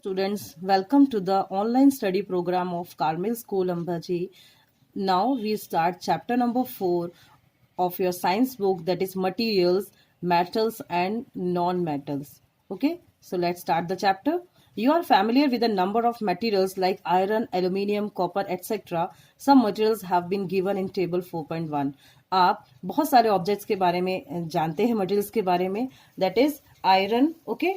Students, welcome to the online study program of Carmel School Ambaji. Now we start chapter number 4 of your science book, that is materials, metals and non-metals. Okay, so let's start the chapter. You are familiar with a number of materials like iron, aluminium, copper, etc. Some materials have been given in table 4.1. आप बहुत सारे objects के बारे में जानते हैं, materials के बारे में, that is iron, okay,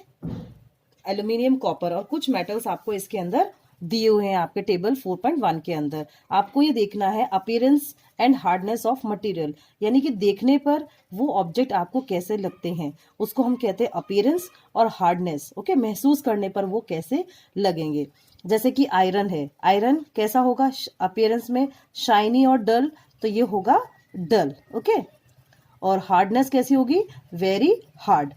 aluminium, copper और कुछ मेटल्स आपको इसके अंदर दिए हुए हैं आपके टेबल 4.1 के अंदर. आपको ये देखना है appearance and hardness of material, यानी कि देखने पर वो ऑब्जेक्ट आपको कैसे लगते हैं उसको हम कहते हैं अपीयरेंस, और हार्डनेस, ओके, महसूस करने पर वो कैसे लगेंगे. जैसे कि आयरन है, आयरन कैसा होगा अपीयरेंस में, शाइनी और डल, तो ये होगा डल, ओके. और हार्डनेस कैसी होगी, वेरी हार्ड,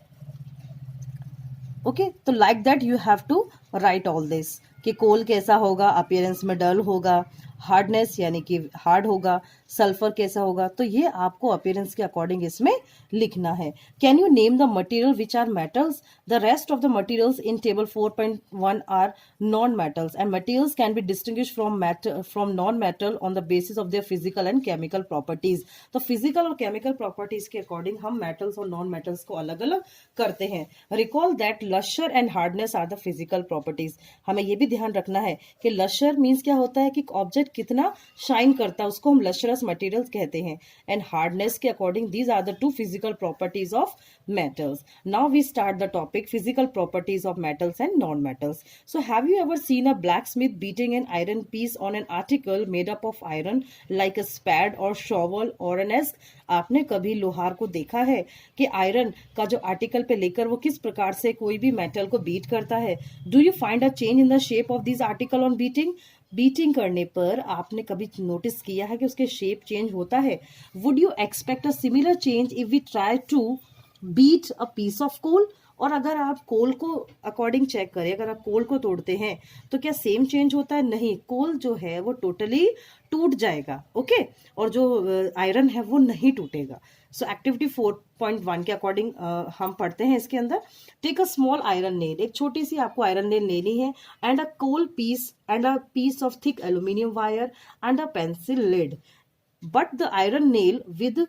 ओके. तो like that you have to write all this कि कोल कैसा होगा, अपीयरेंस में डल होगा, हार्डनेस यानी कि हार्ड होगा, सल्फर कैसा होगा, तो ये आपको अपीयरेंस के अकॉर्डिंग इसमें लिखना है. Can you name the material which are metals? The rest of the materials in table 4.1 are non metals and materials can be distinguish from non metal on the basis of their physical and chemical properties. तो physical और chemical properties के according हम metals और non metals को अलग अलग करते हैं. Recall that lustre and hardness are the physical properties. हमें यह भी ध्यान रखना है कि लश्यर मीन्स क्या होता है कि ऑब्जेक्ट कितना शाइन करता है उसको हम लश्यरस मटेरियल्स कहते हैं. एंड हार्डनेस के according these are the two physical properties of metals. Now we start the topic physical properties of metals and non metals. So have you ever seen a blacksmith beating an iron piece on an article made up of iron like a spade or shovel or an axe? आपने कभी लोहार को देखा है कि iron का जो article पे लेकर वो किस प्रकार से कोई भी मेटल को बीट करता है? Do you find a change in the shape of this article on beating? Beating करने पर आपने कभी नोटिस किया है कि उसके शेप चेंज होता है? Would you expect a similar change if we try to beat a piece of coal? और अगर आप कोल को अकॉर्डिंग चेक करें, अगर आप कोल को तोड़ते हैं तो क्या सेम चेंज होता है? नहीं, कोल जो है वो टोटली टूट जाएगा, ओके, और जो आयरन है वो नहीं टूटेगा. सो एक्टिविटी 4.1 के अकॉर्डिंग हम पढ़ते हैं इसके अंदर. Take a small iron nail, एक छोटी सी आपको आयरन नेल लेनी है, and a coal piece and a piece of thick aluminium wire and a pencil lead. But the iron nail with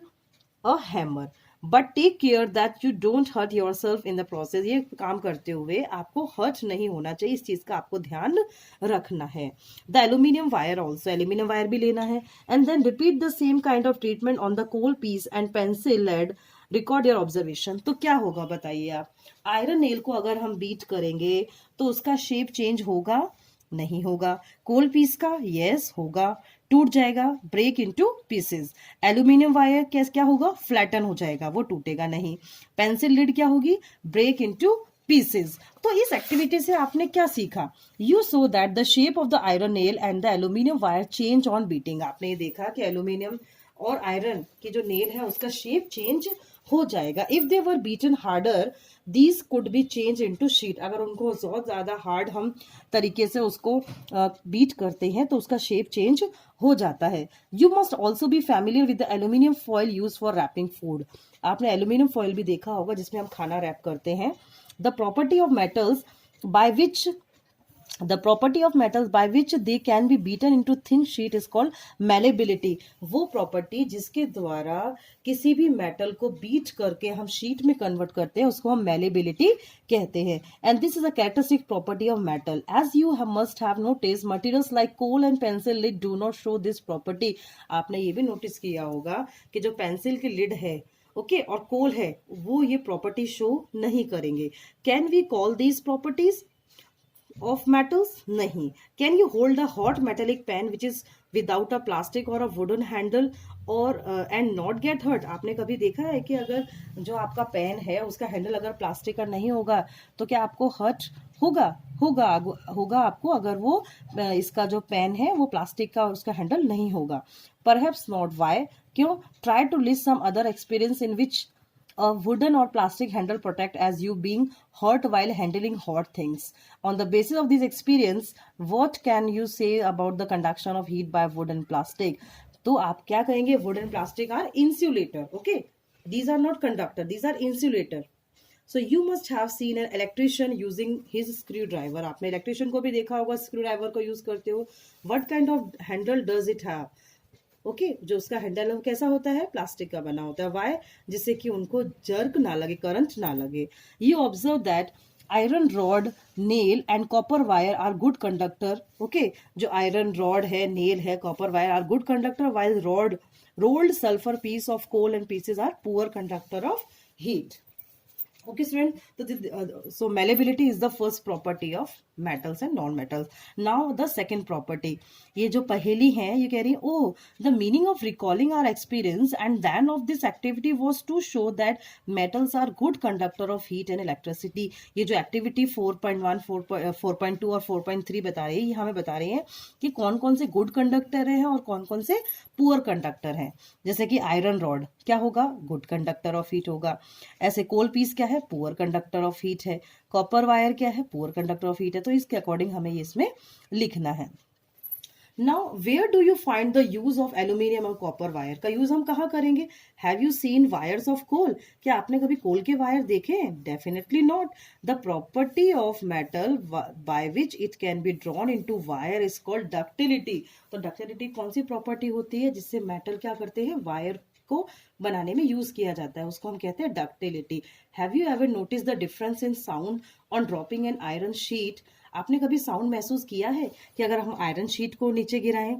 a hammer, but take care that you don't hurt yourself in the process. ये काम करते हुए आपको hurt नहीं होना चाहिए, इस चीज का आपको ध्यान रखना है. The aluminium wire also, aluminium wire भी लेना है. And then repeat the same kind of treatment on the coal piece and pencil lead. Record your observation. तो क्या होगा बताइए आप, आयरन नेल को अगर हम बीट करेंगे तो उसका शेप चेंज होगा? नहीं होगा. कोल पीस का यस होगा, टूट जाएगा, break into pieces. Aluminium wire क्या होगा, फ्लैटन हो जाएगा, वो टूटेगा नहीं. पेंसिल लिड क्या होगी, ब्रेक इनटू पीसेस. तो इस एक्टिविटी से आपने क्या सीखा? You so that the shape of the iron nail and the aluminium wire change on beating. आपने ये देखा कि एल्यूमिनियम और आयरन की जो नेल है उसका शेप चेंज हो जाएगा. If they were beaten harder these could be change into sheet. अगर उनको बहुत ज्यादा हार्ड हम तरीके से उसको बीट करते हैं तो उसका शेप चेंज हो जाता है. You must also be familiar with the aluminium foil use for wrapping food. आपने एल्यूमिनियम फॉइल भी देखा होगा जिसमें हम खाना रैप करते हैं. The property of metals by which The property of metals by which they can be beaten into thin sheet is called malleability. वो प्रॉपर्टी जिसके द्वारा किसी भी मेटल को बीट करके हम शीट में कन्वर्ट करते हैं उसको हम malleability कहते हैं. And this is a characteristic property of metal. As you must have noticed, materials like coal and pencil lid do not show this property. आपने ये भी नोटिस किया होगा कि जो पेंसिल की लिड है, ओके, और कोल है, वो ये प्रॉपर्टी शो नहीं करेंगे. Can we call these properties of metals? नहीं. Can you hold a hot metallic pan which is without a plastic or a wooden handle or and not get hurt? आपने कभी देखा है कि अगर जो आपका पेन है उसका हैंडल अगर प्लास्टिक का नहीं होगा तो क्या आपको हर्ट होगा? होगा आपको अगर वो इसका जो पेन है वो प्लास्टिक का और उसका हैंडल नहीं होगा. Perhaps not. Why? क्यों? Try to list some other experience in which a wooden or plastic handle protect as you being hurt while handling hot things. On the basis of this experience, what can you say about the conduction of heat by wood and plastic? तो आप क्या कहेंगे? wood and plastic are insulator, okay? These are not conductor, these are insulator. So you must have seen an electrician using his screw driver, आपने electrician को भी देखा होगा screw driver को यूज करते हो. What kind of Henle does it have? Okay, जो उसका हैंडल है वो कैसा होता है, प्लास्टिक का बना होता है. वाई? जिससे कि उनको जर्क ना लगे, करंट ना लगे. You observe that iron rod, nail and copper wire are good conductor. Okay, जो आयरन रॉड है, नेल है, copper wire are good conductor, while rod rolled sulfur piece of coal and pieces are poor conductor of heat. Okay student, so malleability is the first property of metals and non-metals. Now the second property, ये जो पहेली है ये कह रही है, oh the meaning of recalling our experience and then of this activity was to show that metals are good conductor of heat and electricity. ये जो activity 4.1, 4.2 और 4.3 बता रही है, ये हमें बता रही है कि कौन कौन से गुड कंडक्टर हैं और कौन कौन से पुअर कंडक्टर हैं. जैसे कि आयरन रॉड क्या होगा, गुड कंडक्टर ऑफ हीट होगा. ऐसे कोल पीस क्या है, पुअर कंडक्टर ऑफ हीट है. कॉपर वायर क्या है, पुअर कंडक्टर ऑफ हीट है. तो इसके अकॉर्डिंग हमें ये इसमें लिखना है. Now where do you find the use of aluminium और कॉपर वायर का यूज हम कहाँ करेंगे? Have you seen wires of coal? क्या आपने कभी कोल के वायर देखे हैं? Definitely not. The property of metal by which it can be drawn into wire is called ductility. तो डक्टिलिटी कौन सी प्रॉपर्टी होती है जिससे मेटल क्या करते हैं, वायर को बनाने में यूज किया जाता है, उसको हम कहते हैं ductility. Have you ever notice the difference in sound on dropping an iron sheet? आपने कभी साउंड महसूस किया है कि अगर हम आयरन शीट को नीचे गिराएं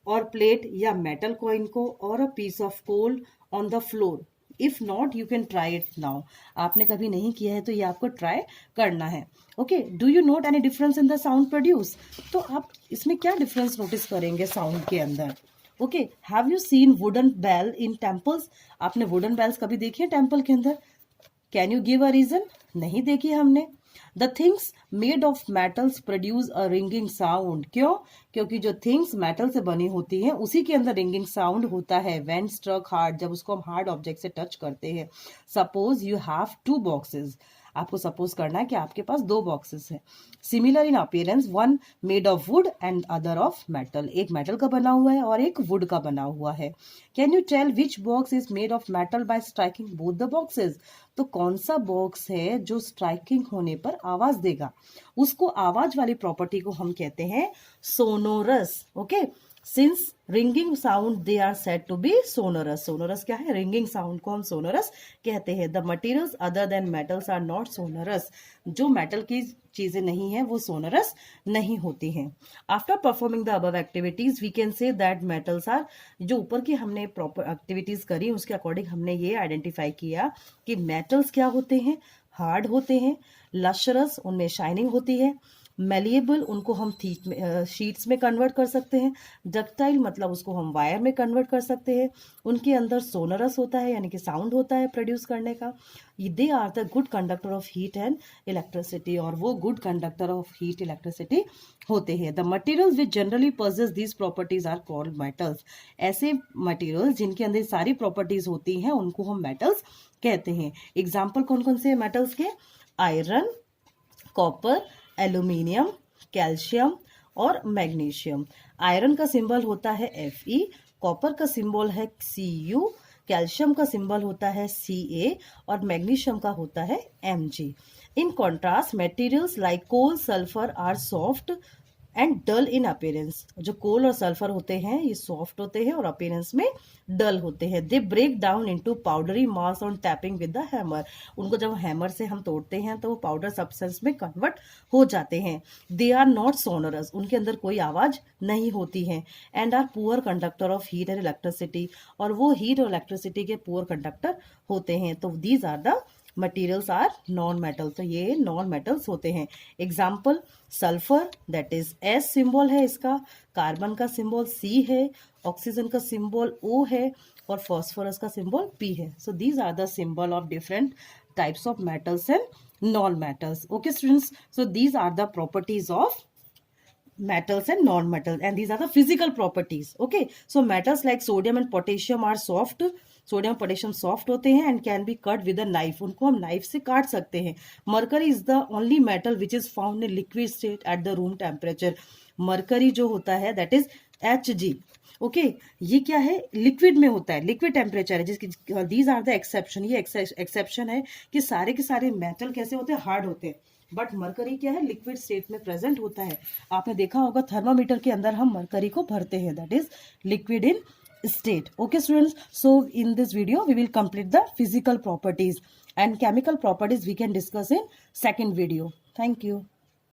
और प्लेट या मेटल कॉइन को और a piece of coal on the floor? If not you can try it now. आपने कभी नहीं किया है तो ये आपको ट्राई करना है. Okay, do you note any difference in the sound produce? तो आप इसमें क्या डिफरेंस नोटिस करेंगे साउंड के अंदर? Okay, have you seen wooden bell in temples? आपने वुडन बेल्स कभी देखी है टेम्पल के अंदर? Can you give a reason? नहीं देखी हमने. The things made of metals produce a ringing sound. क्यों? क्योंकि जो थिंग्स मेटल से बनी होती हैं उसी के अंदर रिंगिंग साउंड होता है. व्हेन स्ट्रक हार्ड, जब उसको हम हार्ड ऑब्जेक्ट से टच करते हैं. Suppose you have 2 boxes. आपको सपोज करना है कि आपके पास 2 बॉक्सेस हैं. Similar in appearance, one made of would and other of metal. एक मेटल का बना हुआ है और एक वुड का बना हुआ है. Can you tell which box is made of metal by striking both the boxes? तो कौन सा बॉक्स है जो स्ट्राइकिंग होने पर आवाज देगा? उसको आवाज वाली प्रॉपर्टी को हम कहते हैं sonorous. Okay, since ringing sound they are said to be sonorous. Sonorous क्या है? रिंगिंग साउंड को हम सोनोरस कहते हैं. The materials other than metals are not sonorous. जो मेटल की चीजें नहीं है वो सोनोरस नहीं होती हैं. After performing the above activities we can say that metals are, जो ऊपर की हमने प्रॉपर एक्टिविटीज करी उसके अकॉर्डिंग हमने ये आइडेंटिफाई किया कि मेटल्स क्या होते हैं, हार्ड होते हैं. लशरस, उनमें शाइनिंग होती है. मेलिएबल, उनको हम शीट्स में कन्वर्ट कर सकते हैं. डक्टाइल मतलब उसको हम वायर में कन्वर्ट कर सकते हैं. उनके अंदर सोनरस होता है यानी कि साउंड होता है प्रोड्यूस करने का. They are the good conductor of heat and electricity, और वो good conductor of heat electricity होते हैं. The materials which generally possess these properties are called metals. ऐसे मटेरियल्स जिनके अंदर सारी प्रॉपर्टीज होती हैं उनको हम मेटल्स कहते हैं. एग्जाम्पल कौन कौन से मेटल्स के? आयरन, कॉपर, एल्यूमिनियम, कैल्शियम और मैग्नीशियम. आयरन का सिंबल होता है Fe, कॉपर का सिंबल है Cu, कैल्शियम का सिंबल होता है Ca और मैग्नीशियम का होता है Mg. In contrast materials like coal, sulphur are soft and dull in appearance. जो कोल और सल्फर होते हैं ये सॉफ्ट होते हैं और अपीयरेंस में डल होते हैं. They break down into powdery mass on tapping with the hammer. उनको जब हैमर से हम तोड़ते हैं तो वो पाउडर सब्सटेंस में कन्वर्ट हो जाते हैं. दे आर नॉट सोनरस, उनके अंदर कोई आवाज नहीं होती है. And are poor conductor of heat and electricity, और वो हीट और इलेक्ट्रिसिटी के पुअर कंडक्टर होते हैं. तो these are the materials are non metal. तो ये नॉन मेटल्स होते हैं. Example, sulphur that is S symbol है इसका, कार्बन का सिंबल C है, ऑक्सीजन का सिंबल O है और फॉस्फोरस का सिंबल P है. So these are the symbol of different types of metals and non metals. Okay students, so these are the properties of metals and non-metals, and these are the physical properties. Okay, so metals like sodium and potassium are soft. Sodium potassium soft होते हैं and can be cut with a knife. उनको हम knife से काट सकते हैं. Mercury is the only metal which is found in liquid state at the room temperature. Mercury जो होता है दैट इज Hg। ओके, ये क्या है, लिक्विड में होता है, लिक्विड टेम्परेचर है, जिसकी दीज आर द एक्सेप्शन। ये एक्सेप्शन है कि सारे के सारे मेटल कैसे होते हैं, हार्ड होते हैं, बट मरकरी क्या है, लिक्विड स्टेट में प्रेजेंट होता है। आपने देखा होगा थर्मामीटर के अंदर हम मरकरी को भरते हैं, that is liquid in state. Okay students, so in this video we will complete the physical properties, and chemical properties we can discuss in second video. Thank you.